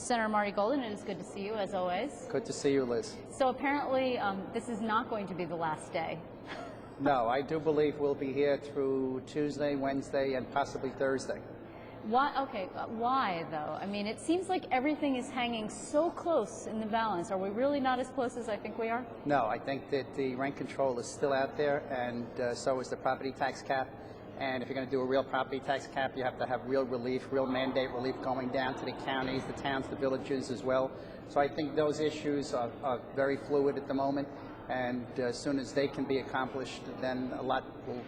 Senator Marty Golden, it is good to see you, as always. Good to see you, Liz. So apparently, this is not going to be the last day. No, I do believe we'll be here through Tuesday, Wednesday, and possibly Thursday. Why? Okay, why though? I mean, it seems like everything is hanging so close in the balance. Are we really not as close as I think we are? No, I think that the rent control is still out there, and so is the property tax cap. And if you're going to do a real property tax cap, you have to have real relief, real mandate relief going down to the counties, the towns, the villages as well. So I think those issues are very fluid at the moment, and as soon as they can be accomplished, then a lot will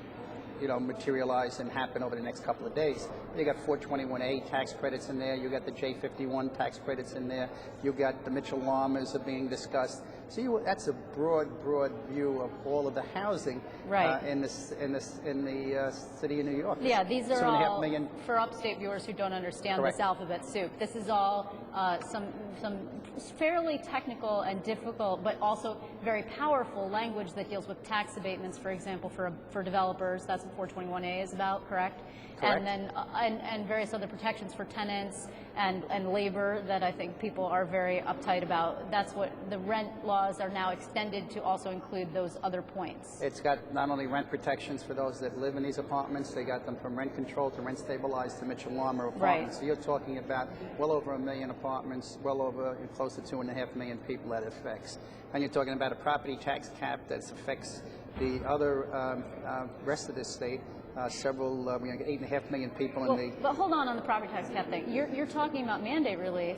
materialize and happen over the next couple of days. You got 421A tax credits in there. You got the J51 tax credits in there. You got the Mitchell Lamas are being discussed. So that's a broad view of all of the housing in the city of New York. Yeah, these are all million. For upstate viewers who don't understand Correct. this alphabet soup. This is all some fairly technical and difficult, but also very powerful language that deals with tax abatements, for example, for developers. That's what 421A is about, correct? Correct. And then and various other protections for tenants and labor that I think people are very uptight about. That's what the rent laws are now extended to also include those other points. It's got not only rent protections for those that live in these apartments, they got them from rent control to rent stabilized to Mitchell Lama apartments. Right. So you're talking about well over 1 million apartments, well over close to 2.5 million people that it affects. And you're talking about a property tax cap that affects the other rest of the state. Several, we have 8.5 million people in the... But hold on the property tax cap thing. You're talking about mandate relief,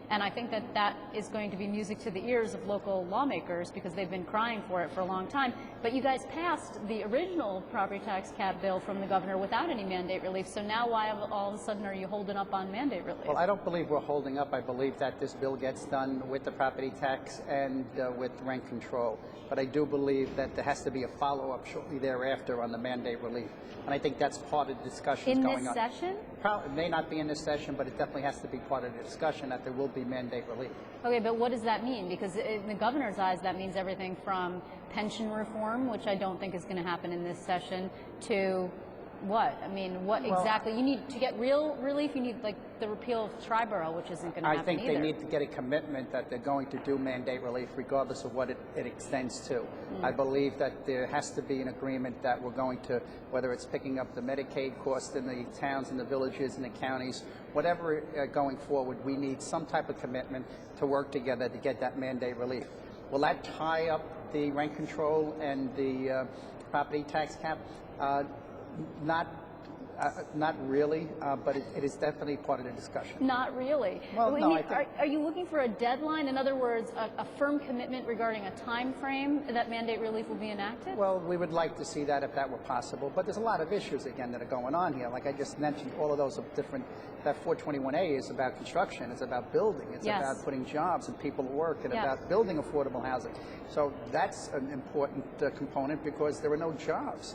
and I think that is going to be music to the ears of local lawmakers because they've been crying for it for a long time. But you guys passed the original property tax cap bill from the governor without any mandate relief, so now why all of a sudden are you holding up on mandate relief? Well, I don't believe we're holding up. I believe that this bill gets done with the property tax and with rent control. But I do believe that there has to be a follow-up shortly thereafter on the mandate relief. And I think that's part of the discussion going on. In this session? It may not be in this session, but it definitely has to be part of the discussion that there will be mandate relief. Okay, but what does that mean? Because in the governor's eyes, that means everything from pension reform, which I don't think is going to happen in this session, to what? I mean, what exactly? You need to get real relief. You need like the repeal of Triborough, which isn't going to happen I think either. they need to get a commitment that they're going to do mandate relief regardless of what it extends to. I believe that there has to be an agreement that we're going to, whether it's picking up the Medicaid cost in the towns and the villages and the counties, whatever going forward, we need some type of commitment to work together to get that mandate relief. Will that tie up the rent control and the property tax cap? Not really, but it is definitely part of the discussion. Not really. Well, no, are you looking for a deadline? In other words, a firm commitment regarding a time frame that mandate relief will be enacted? Well, we would like to see that if that were possible, but there's a lot of issues, again, that are going on here. Like I just mentioned, all of those are different. That 421A is about construction, it's about building, it's about putting jobs and people to work, and about building affordable housing. So that's an important component because there are no jobs.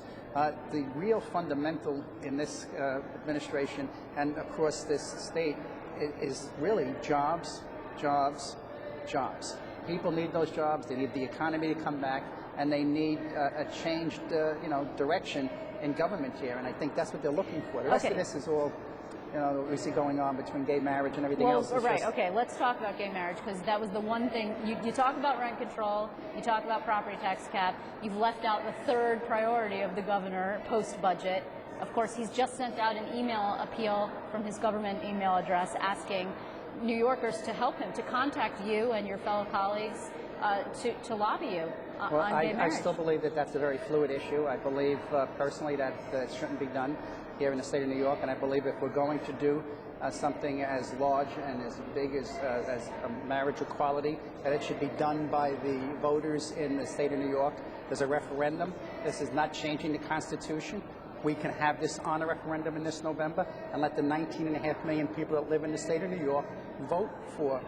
The real fundamental in this administration and across this state is really jobs, jobs, jobs. People need those jobs. They need the economy to come back, and they need a changed, direction in government here. And I think that's what they're looking for. The rest of this is all, we see going on between gay marriage and everything else. Right. Okay. Let's talk about gay marriage because that was the one thing you talk about rent control. You talk about property tax cap. You've left out the third priority of the governor post-budget. Of course, he's just sent out an email appeal from his government email address asking New Yorkers to help him, to contact you and your fellow colleagues to lobby you on gay marriage. I still believe that that's a very fluid issue. I believe personally that it shouldn't be done here in the state of New York, and I believe if we're going to do something as large and as big as marriage equality, that it should be done by the voters in the state of New York. There's a referendum. This is not changing the Constitution. We can have this on a referendum in this November and let the 19.5 million people that live in the state of New York vote for,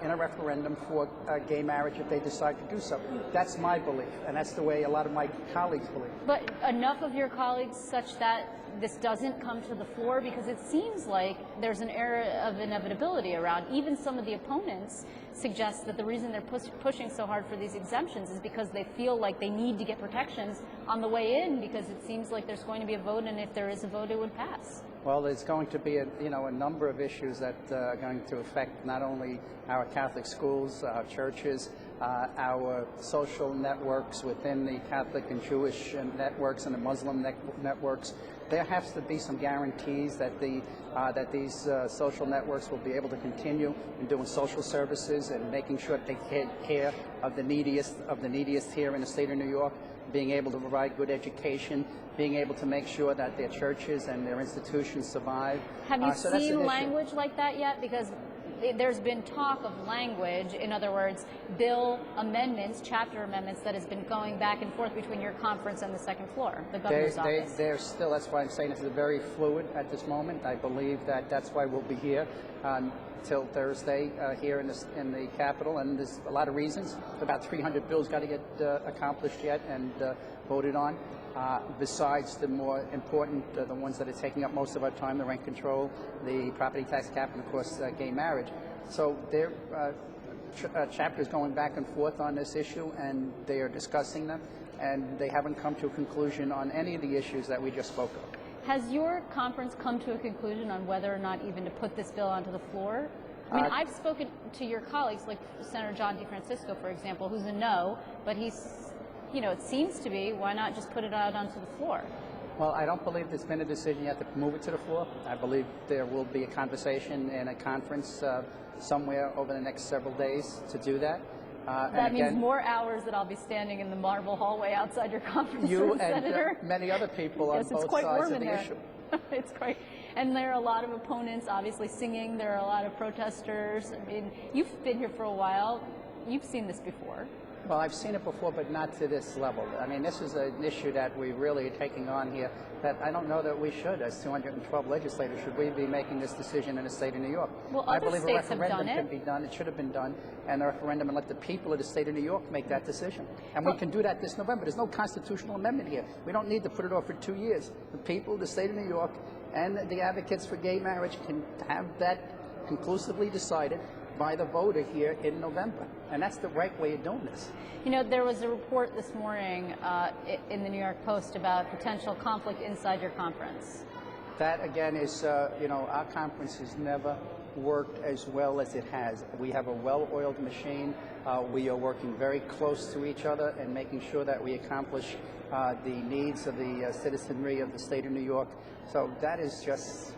in a referendum for gay marriage if they decide to do so. That's my belief, and that's the way a lot of my colleagues believe. But enough of your colleagues such that this doesn't come to the floor, because it seems like there's an air of inevitability around. Even some of the opponents suggest that the reason they're pushing so hard for these exemptions is because they feel like they need to get protections on the way in, because it seems like there's going to be a vote, and if there is a vote, it would pass. Well, there's going to be a number of issues that are going to affect not only our Catholic schools, our churches, our social networks within the Catholic and Jewish networks and the Muslim networks. There has to be some guarantees that these social networks will be able to continue in doing social services and making sure they take care of the neediest here in the state of New York, being able to provide good education, being able to make sure that their churches and their institutions survive. Have you seen language like that yet? Because there's been talk of language, in other words, bill amendments, chapter amendments, that has been going back and forth between your conference and the second floor, the governor's office. They're still, that's why I'm saying this is very fluid at this moment. I believe that's why we'll be here till Thursday here in the Capitol, and there's a lot of reasons. About 300 bills got to get accomplished yet and voted on. Besides the more important, the ones that are taking up most of our time, the rent control, the property tax cap, and of course gay marriage. So there are chapters going back and forth on this issue, and they are discussing them, and they haven't come to a conclusion on any of the issues that we just spoke of. Has your conference come to a conclusion on whether or not even to put this bill onto the floor? I mean, I've spoken to your colleagues, like Senator John DeFrancisco, for example, who's a no, but it seems to be, why not just put it out onto the floor? Well, I don't believe there's been a decision yet to move it to the floor. I believe there will be a conversation and a conference somewhere over the next several days to do that. That means more hours that I'll be standing in the marble hallway outside your conference room, Senator. And many other people on both sides of the issue. It's quite, and there are a lot of opponents obviously singing. There are a lot of protesters. I mean, you've been here for a while. You've seen this before. Well, I've seen it before, but not to this level. I mean, this is an issue that we really are taking on here that I don't know that we should, as 212 legislators, should we be making this decision in the state of New York. Well, I believe a states have referendum done it. can be done. It should have been done, and a referendum, and let the people of the state of New York make that decision. And we can do that this November. There's no constitutional amendment here. We don't need to put it off for 2 years. The people of the state of New York and the advocates for gay marriage can have that conclusively decided by the voter here in November. And that's the right way of doing this. You know, there was a report this morning in the New York Post about potential conflict inside your conference. That, again, is, our conference has never worked as well as it has. We have a well-oiled machine. We are working very close to each other and making sure that we accomplish the needs of the citizenry of the state of New York. So that is just,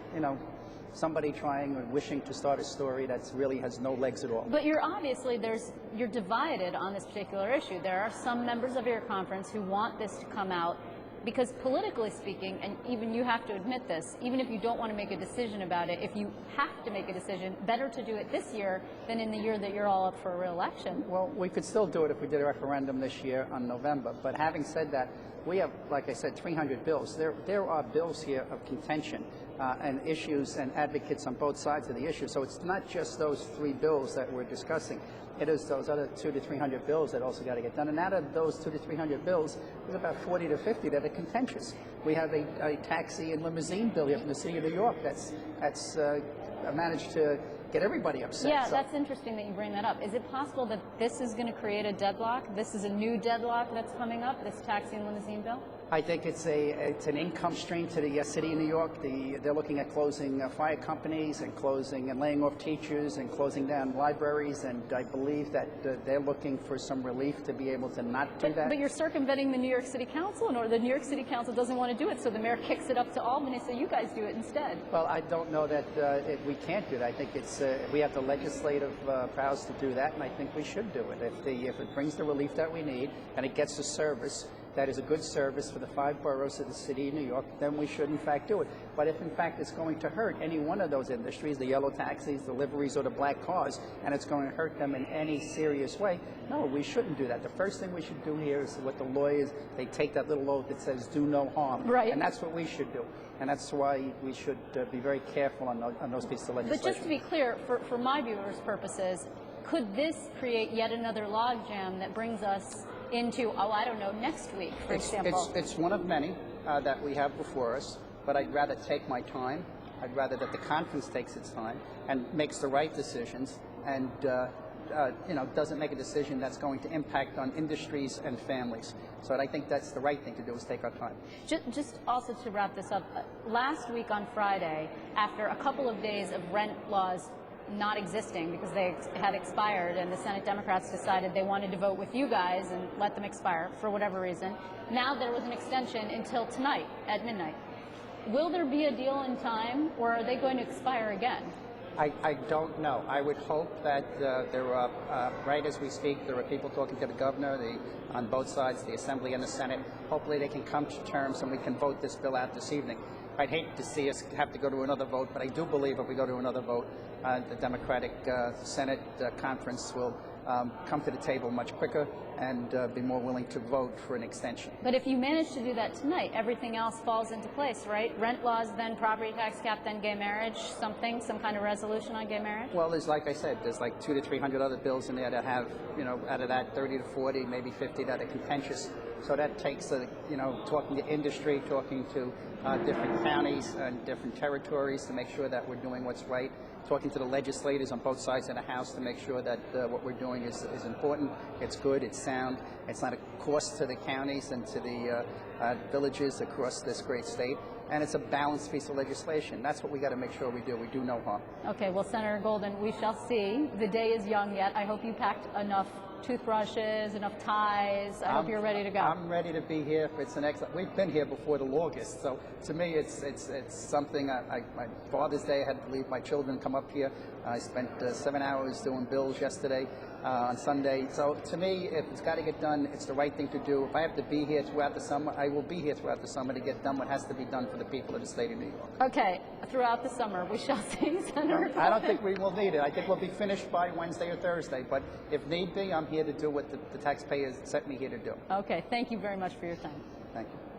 somebody trying or wishing to start a story that really has no legs at all. But you're divided on this particular issue. There are some members of your conference who want this to come out because, politically speaking, and even you have to admit this, even if you don't want to make a decision about it, if you have to make a decision, better to do it this year than in the year that you're all up for re-election. Well, we could still do it if we did a referendum this year on November. But having said that, we have, like I said, 300 bills. There are bills here of contention and issues and advocates on both sides of the issue. So it's not just those 3 bills that we're discussing. It is those other 200 to 300 bills that also got to get done. And out of those 200 to 300 bills, there's about 40 to 50 that are contentious. We have a taxi and limousine bill here from the city of New York that's managed to get everybody upset. Yeah, that's interesting that you bring that up. Is it possible that this is going to create a deadlock? This is a new deadlock that's coming up, this taxi and limousine bill? I think it's an income stream to the city of New York. They're looking at closing fire companies and closing and laying off teachers and closing down libraries, and I believe that they're looking for some relief to be able to not do that. But you're circumventing the New York City Council, or the New York City Council doesn't want to do it, so the mayor kicks it up to Albany, so you guys do it instead. Well, I don't know that we can't do that. I think we have the legislative powers to do that, and I think we should do it. If it brings the relief that we need and it gets the service that is a good service for the 5 boroughs of the city of New York, then we should in fact do it. But if in fact it's going to hurt any one of those industries, the yellow taxis, the liveries, or the black cars, and it's going to hurt them in any serious way, no, we shouldn't do that. The first thing we should do here is what the lawyers, they take that little oath that says do no harm. Right. And that's what we should do. And that's why we should be very careful on those pieces of legislation. But just to be clear, for my viewers' purposes, could this create yet another logjam that brings us into, I don't know, next week, for example? It's one of many that we have before us, but I'd rather take my time. I'd rather that the conference takes its time and makes the right decisions and doesn't make a decision that's going to impact on industries and families. So I think that's the right thing to do, is take our time. Just also to wrap this up, last week on Friday, after a couple of days of rent laws not existing because they had expired, and the Senate Democrats decided they wanted to vote with you guys and let them expire for whatever reason, now there was an extension until tonight at midnight. Will there be a deal in time, or are they going to expire again? I don't know. I would hope that there are, right as we speak, there are people talking to the governor on both sides, the Assembly and the Senate. Hopefully they can come to terms and we can vote this bill out this evening. I'd hate to see us have to go to another vote, but I do believe if we go to another vote, the Democratic Senate conference will come to the table much quicker and be more willing to vote for an extension. But if you manage to do that tonight, everything else falls into place, right? Rent laws, then property tax cap, then gay marriage, some kind of resolution on gay marriage? Well, there's, like I said, there's like 200 to 300 other bills in there that have, out of that 30 to 40, maybe 50 that are contentious. So that takes, talking to industry, talking to different counties and different territories to make sure that we're doing what's right, talking to the legislators on both sides of the House to make sure that what we're doing is important, it's good, it's sound, it's not a cost to the counties and to the villages across this great state, and it's a balanced piece of legislation. That's what we got to make sure we do. We do no harm. Okay, well, Senator Golden, we shall see. The day is young yet. I hope you packed enough toothbrushes, enough ties. I hope you're ready to go. I'm ready to be here. It's an excellent. We've been here before the longest, so to me, it's something. My Father's Day, I had to leave my children come up here. I spent 7 hours doing bills yesterday on Sunday. So to me, if it's got to get done, it's the right thing to do. If I have to be here throughout the summer, I will be here throughout the summer to get done what has to be done for the people of the state of New York. Okay, throughout the summer, we shall see, Senator Golden. I don't think we will need it. I think we'll be finished by Wednesday or Thursday. But if need be, I'm here to do what the taxpayers set me here to do. Okay, thank you very much for your time. Thank you.